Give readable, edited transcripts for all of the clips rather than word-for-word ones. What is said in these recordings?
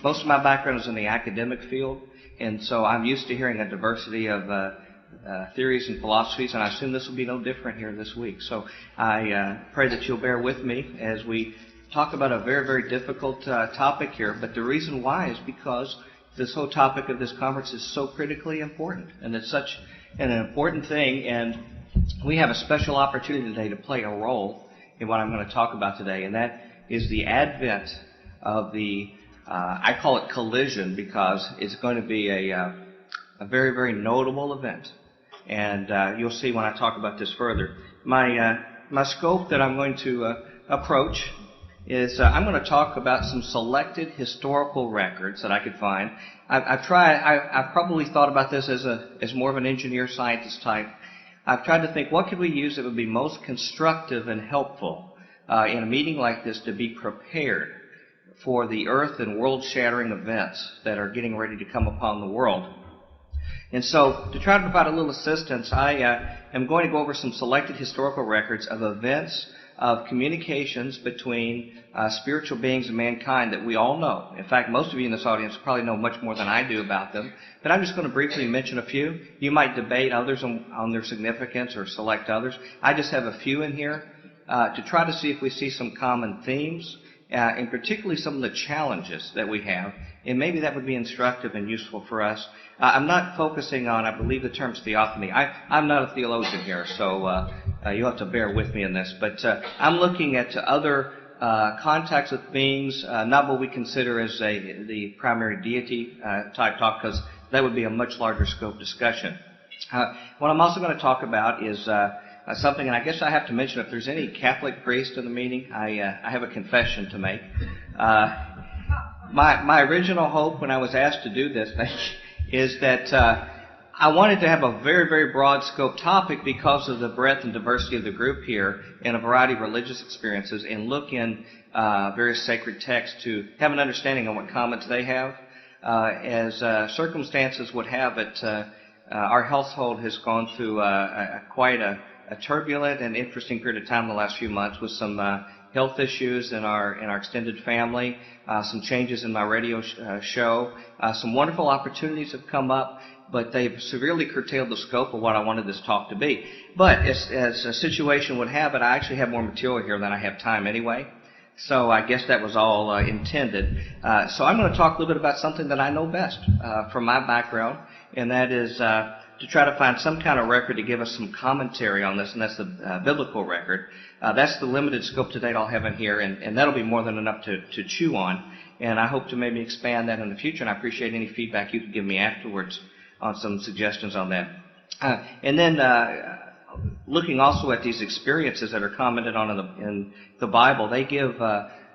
Most of my background is in the academic field, and so I'm used to hearing a diversity of theories and philosophies, and I assume this will be no different here this week. So I pray that you'll bear with me as we talk about a very, very difficult topic here. But the reason why is because this whole topic of this conference is so critically important, and it's such an important thing, and we have a special opportunity today to play a role in what I'm going to talk about today, and that is the advent of the, I call it collision because it's going to be a very, very notable event. And you'll see when I talk about this further. My scope that I'm going to approach is I'm going to talk about some selected historical records that I could find. I've probably thought about this as more of an engineer scientist type. I've tried to think what could we use that would be most constructive and helpful in a meeting like this to be prepared for the earth and world-shattering events that are getting ready to come upon the world. And so, to try to provide a little assistance, I am going to go over some selected historical records of events of communications between spiritual beings and mankind that we all know. In fact, most of you in this audience probably know much more than I do about them. But I'm just going to briefly mention a few. You might debate others on their significance or select others. I just have a few in here to try to see if we see some common themes, and particularly some of the challenges that we have. And maybe that would be instructive and useful for us. I'm not focusing on, I believe the term's theophany. I'm not a theologian here, so you'll have to bear with me in this. But I'm looking at other contacts with beings, not what we consider as the primary deity type talk, because that would be a much larger scope discussion. What I'm also going to talk about is something, and I guess I have to mention, if there's any Catholic priest in the meeting, I have a confession to make. My original hope when I was asked to do this is that I wanted to have a very, very broad scope topic because of the breadth and diversity of the group here and a variety of religious experiences, and look in various sacred texts to have an understanding of what comments they have. As circumstances would have it, our household has gone through quite a turbulent and interesting period of time in the last few months with some health issues in our extended family, some changes in my radio show. Some wonderful opportunities have come up, but they've severely curtailed the scope of what I wanted this talk to be. But as a situation would have it, I actually have more material here than I have time anyway. So I guess that was all intended. So I'm going to talk a little bit about something that I know best from my background, and that is to try to find some kind of record to give us some commentary on this, and that's the biblical record. That's the limited scope to date I'll have in here, and that'll be more than enough to chew on. And I hope to maybe expand that in the future, and I appreciate any feedback you can give me afterwards on some suggestions on that. And then looking also at these experiences that are commented on in the Bible, they give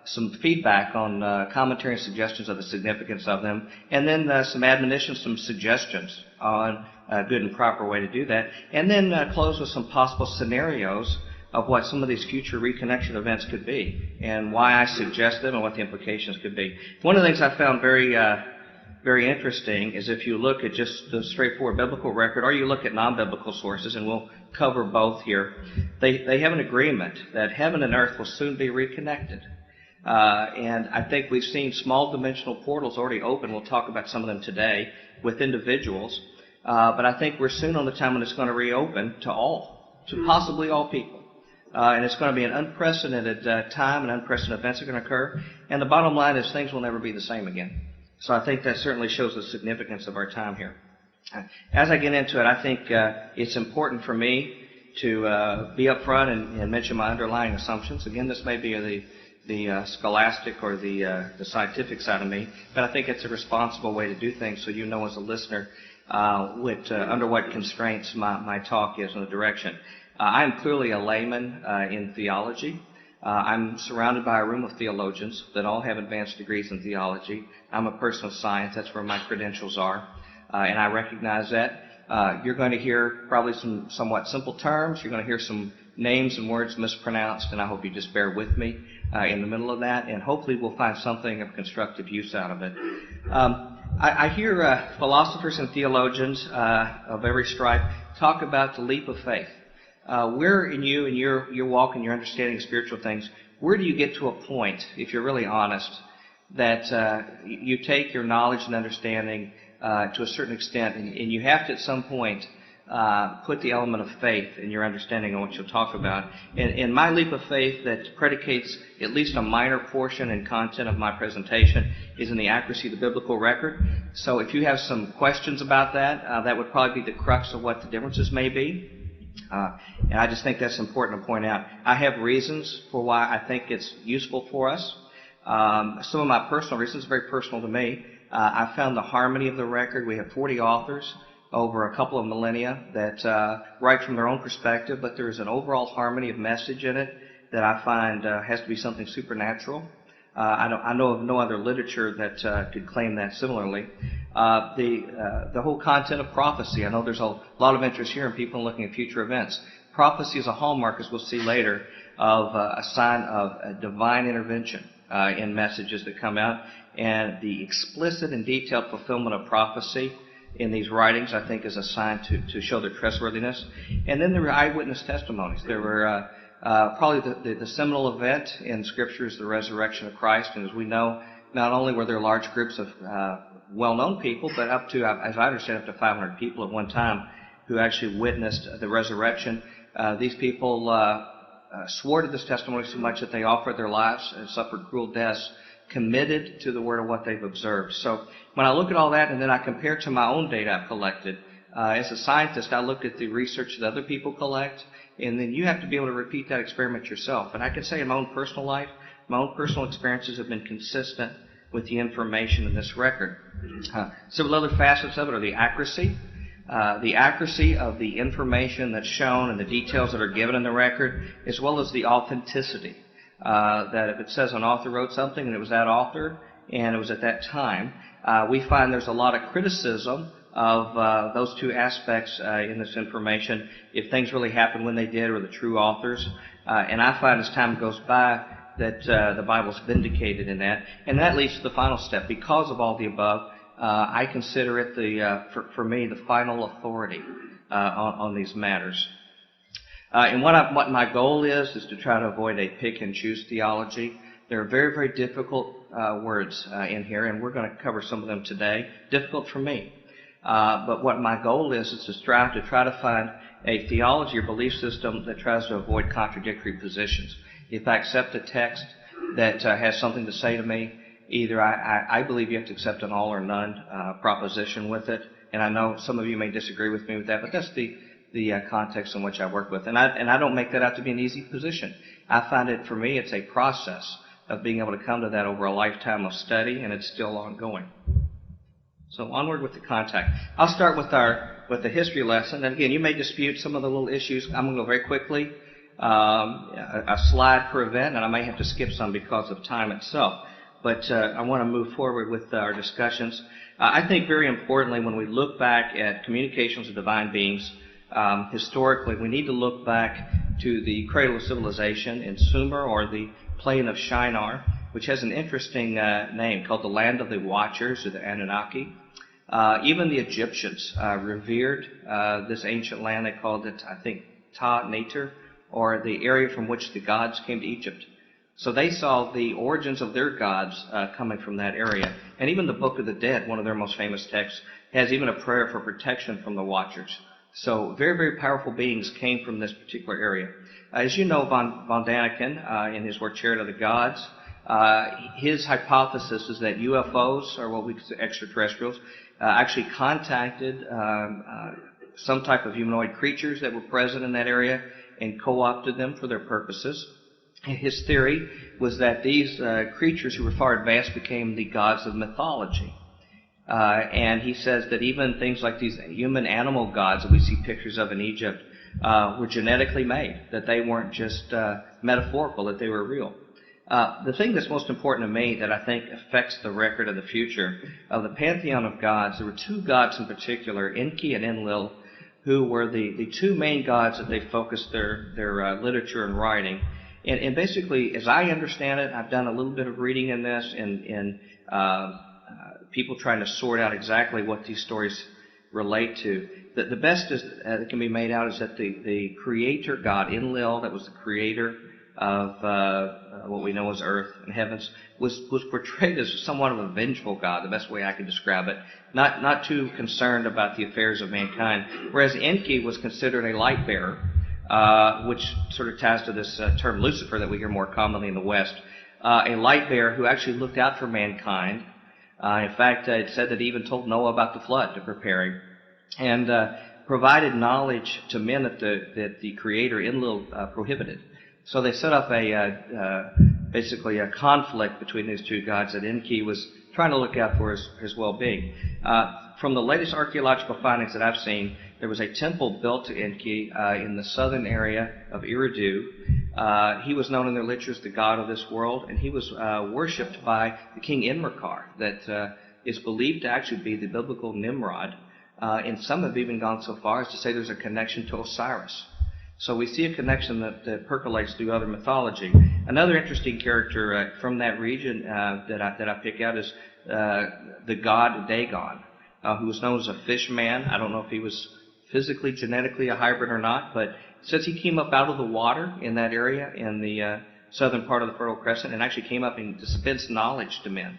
some feedback on commentary and suggestions of the significance of them, and then some admonitions, some suggestions on a good and proper way to do that, and then close with some possible scenarios of what some of these future reconnection events could be, and why I suggest them and what the implications could be. One of the things I found very interesting is if you look at just the straightforward biblical record, or you look at non-biblical sources, and we'll cover both here, they have an agreement that heaven and earth will soon be reconnected. And I think we've seen small dimensional portals already open. We'll talk about some of them today with individuals. But I think we're soon on the time when it's going to reopen to possibly all people. And it's going to be an unprecedented time, and unprecedented events are going to occur. And the bottom line is things will never be the same again. So I think that certainly shows the significance of our time here. As I get into it, I think it's important for me to be upfront and mention my underlying assumptions. Again, this may be the scholastic or the scientific side of me, but I think it's a responsible way to do things, so you know as a listener under what constraints my talk is in the direction. I am clearly a layman in theology. I'm surrounded by a room of theologians that all have advanced degrees in theology. I'm a person of science. That's where my credentials are. And I recognize that. You're going to hear probably some somewhat simple terms. You're going to hear some names and words mispronounced, and I hope you just bear with me in the middle of that, and hopefully we'll find something of constructive use out of it. I hear philosophers and theologians of every stripe talk about the leap of faith. Where in you and your walk and your understanding of spiritual things, where do you get to a point, if you're really honest, that you take your knowledge and understanding to a certain extent, and you have to at some point put the element of faith in your understanding of what you'll talk about. And my leap of faith that predicates at least a minor portion and content of my presentation is in the accuracy of the biblical record. So if you have some questions about that, that would probably be the crux of what the differences may be. And I just think that's important to point out. I have reasons for why I think it's useful for us. Some of my personal reasons, very personal to me. I found the harmony of the record. We have 40 authors over a couple of millennia that write from their own perspective, but there's an overall harmony of message in it that I find has to be something supernatural. I know of no other literature that could claim that similarly. The whole content of prophecy. I know there's a lot of interest here in people looking at future events. Prophecy is a hallmark, as we'll see later, of a sign of a divine intervention in messages that come out. And the explicit and detailed fulfillment of prophecy in these writings, I think, is a sign to show their trustworthiness. And then there were eyewitness testimonies. There were probably the seminal event in Scripture is the resurrection of Christ. And as we know, not only were there large groups of well-known people, but up to, as I understand, up to 500 people at one time who actually witnessed the resurrection. These people swore to this testimony so much that they offered their lives and suffered cruel deaths, committed to the word of what they've observed. So when I look at all that and then I compare it to my own data I've collected, as a scientist, I look at the research that other people collect, and then you have to be able to repeat that experiment yourself. And I can say in my own personal life, my own personal experiences have been consistent with the information in this record. Several other facets of it are the accuracy of the information that's shown and the details that are given in the record, as well as the authenticity. That if it says an author wrote something and it was that author and it was at that time, we find there's a lot of criticism of those two aspects in this information, if things really happened when they did or the true authors. And I find as time goes by that the Bible's vindicated in that. And that leads to the final step. Because of all the above, I consider it, for me, the final authority on these matters. And what my goal is to try to avoid a pick-and-choose theology. There are very, very difficult words in here, and we're going to cover some of them today. Difficult for me. But what my goal is to try to find a theology or belief system that tries to avoid contradictory positions. If I accept a text that has something to say to me, either I believe you have to accept an all or none proposition with it, and I know some of you may disagree with me with that, but that's the context in which I work with. And I don't make that out to be an easy position. I find it, for me, it's a process of being able to come to that over a lifetime of study, and it's still ongoing. So onward with the contact. I'll start with the history lesson. And again, you may dispute some of the little issues. I'm going to go very quickly. A slide per event, and I may have to skip some because of time itself. But I want to move forward with our discussions. I think very importantly, when we look back at communications of divine beings, historically, we need to look back to the cradle of civilization in Sumer, or the plain of Shinar, which has an interesting name called the land of the Watchers, or the Anunnaki. Even the Egyptians revered this ancient land. They called it, I think, Ta-Nater, or the area from which the gods came to Egypt. So they saw the origins of their gods coming from that area. And even the Book of the Dead, one of their most famous texts, has even a prayer for protection from the Watchers. So very, very powerful beings came from this particular area. As you know, von Daniken, in his work Chariot of the Gods, his hypothesis is that UFOs, or what we consider extraterrestrials, actually contacted some type of humanoid creatures that were present in that area and co-opted them for their purposes. His theory was that these creatures who were far advanced became the gods of mythology. And he says that even things like these human animal gods that we see pictures of in Egypt were genetically made, that they weren't just metaphorical, that they were real. The thing that's most important to me that I think affects the record of the future of the pantheon of gods, there were two gods in particular, Enki and Enlil, who were the two main gods that they focused their literature and writing. And basically, as I understand it, I've done a little bit of reading in this, in people trying to sort out exactly what these stories relate to. The best that can be made out is that the creator god, Enlil, that was the creator of what we know as earth and heavens, was portrayed as somewhat of a vengeful God, the best way I could describe it, not too concerned about the affairs of mankind, whereas Enki was considered a light bearer, which sort of ties to this term Lucifer that we hear more commonly in the West, a light bearer who actually looked out for mankind. In fact, it said that he even told Noah about the flood to prepare him, and provided knowledge to men that the Creator Enlil prohibited. So they set up basically a conflict between these two gods that Enki was trying to look out for his well-being. From the latest archaeological findings that I've seen, there was a temple built to Enki in the southern area of Eridu. He was known in their literature as the god of this world, and he was worshipped by the king Enmerkar, that is believed to actually be the biblical Nimrod. And some have even gone so far as to say there's a connection to Osiris. So we see a connection that percolates through other mythology. Another interesting character from that region that I pick out is the god Dagon, who was known as a fish man. I don't know if he was physically, genetically a hybrid or not, but it says he came up out of the water in that area in the southern part of the Fertile Crescent and actually came up and dispensed knowledge to men.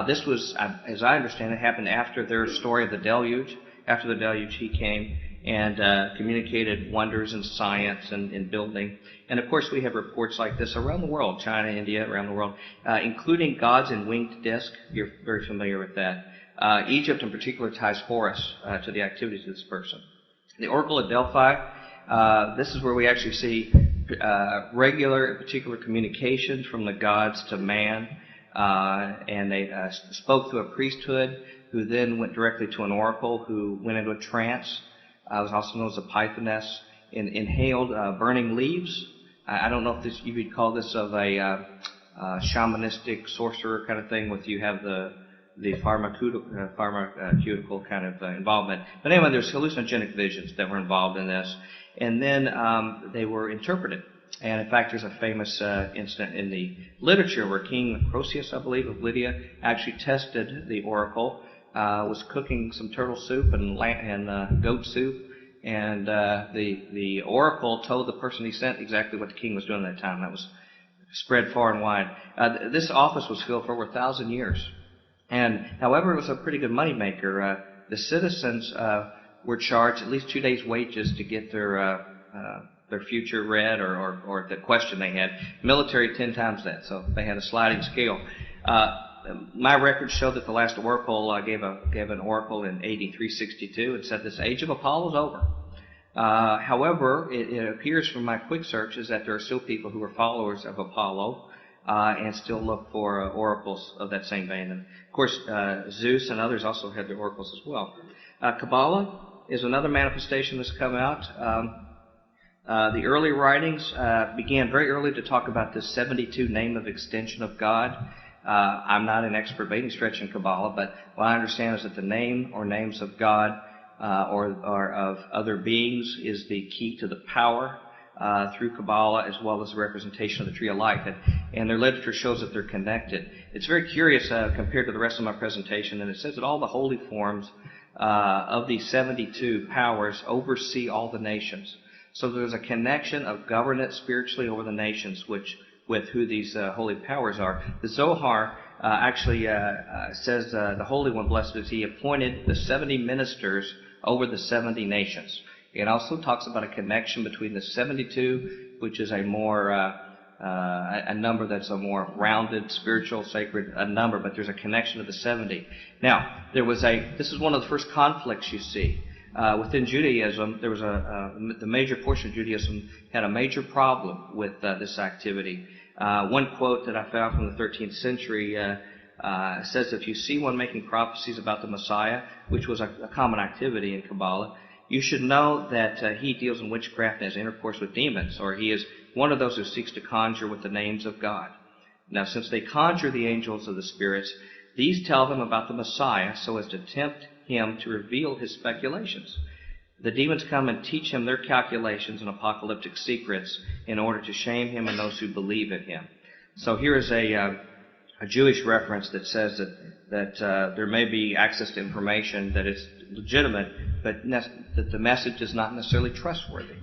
This was, as I understand it, happened after their story of the deluge. After the deluge, he came and communicated wonders in science and in building. And of course, we have reports like this around the world, China, India, around the world, including gods in winged disc. You're very familiar with that. Egypt in particular ties Horus to the activities of this person. The Oracle of Delphi, this is where we actually see regular and particular communications from the gods to man. And they spoke through a priesthood who then went directly to an oracle who went into a trance. Was also known as a pythoness, inhaled burning leaves. I don't know if you would call this of a shamanistic sorcerer kind of thing, with you have the pharmaceutical kind of involvement. But anyway, there's hallucinogenic visions that were involved in this. And then they were interpreted. And in fact, there's a famous incident in the literature where King Croesus, I believe, of Lydia, actually tested the oracle, was cooking some turtle soup and goat soup, and the oracle told the person he sent exactly what the king was doing at that time. That was spread far and wide. This office was filled for over 1,000 years. And however, it was a pretty good moneymaker. The citizens were charged at least 2 days' wages to get their future read or the question they had. Military 10 times that, so they had a sliding scale. My records show that the last oracle gave an oracle in AD 362 and said this age of Apollo is over. However, it appears from my quick searches that there are still people who are followers of Apollo and still look for oracles of that same vein. And of course, Zeus and others also had their oracles as well. Kabbalah is another manifestation that's come out. The early writings began very early to talk about this 72 name of extension of God. I'm not an expert by any stretch in Kabbalah, but what I understand is that the name or names of God or of other beings is the key to the power through Kabbalah, as well as the representation of the tree of life. And their literature shows that they're connected. It's very curious compared to the rest of my presentation, and it says that all the holy forms of these 72 powers oversee all the nations. So there's a connection of governance spiritually over the nations, with who these holy powers are. The Zohar actually says the Holy One, blessed is He, appointed the 70 ministers over the 70 nations. It also talks about a connection between the 72, which is a more a number that's a more rounded, spiritual, sacred number, but there's a connection to the 70. Now, this is one of the first conflicts you see. Within Judaism, there was the major portion of Judaism had a major problem with this activity. One quote that I found from the 13th century says, if you see one making prophecies about the Messiah, which was a common activity in Kabbalah, you should know that he deals in witchcraft and has intercourse with demons, or he is one of those who seeks to conjure with the names of God. Now, since they conjure the angels of the spirits, these tell them about the Messiah so as to tempt him to reveal his speculations. The demons come and teach him their calculations and apocalyptic secrets in order to shame him and those who believe in him. So here is a Jewish reference that says that there may be access to information that is legitimate, but that the message is not necessarily trustworthy.